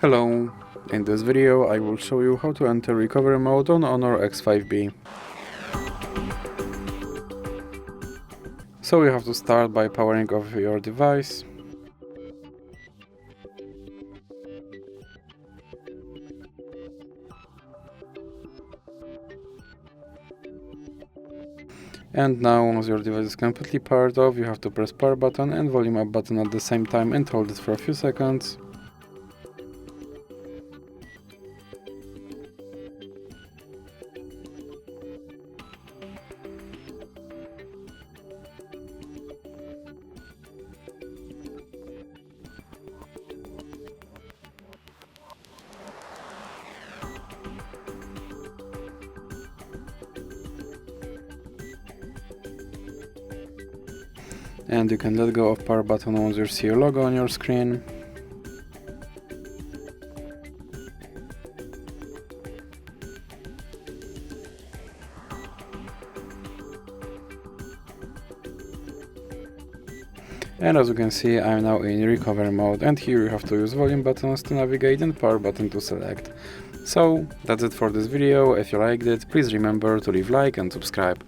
Hello, in this video I will show you how to enter recovery mode on HONOR X5b. So you have to start by powering off your device. And now, once your device is completely powered off, you have to press power button and volume up button at the same time and hold it for a few seconds. And you can let go of power button once you see your logo on your screen. And as you can see, I'm now in recovery mode, and here you have to use volume buttons to navigate and power button to select. So that's it for this video. If you liked it, please remember to leave like and subscribe.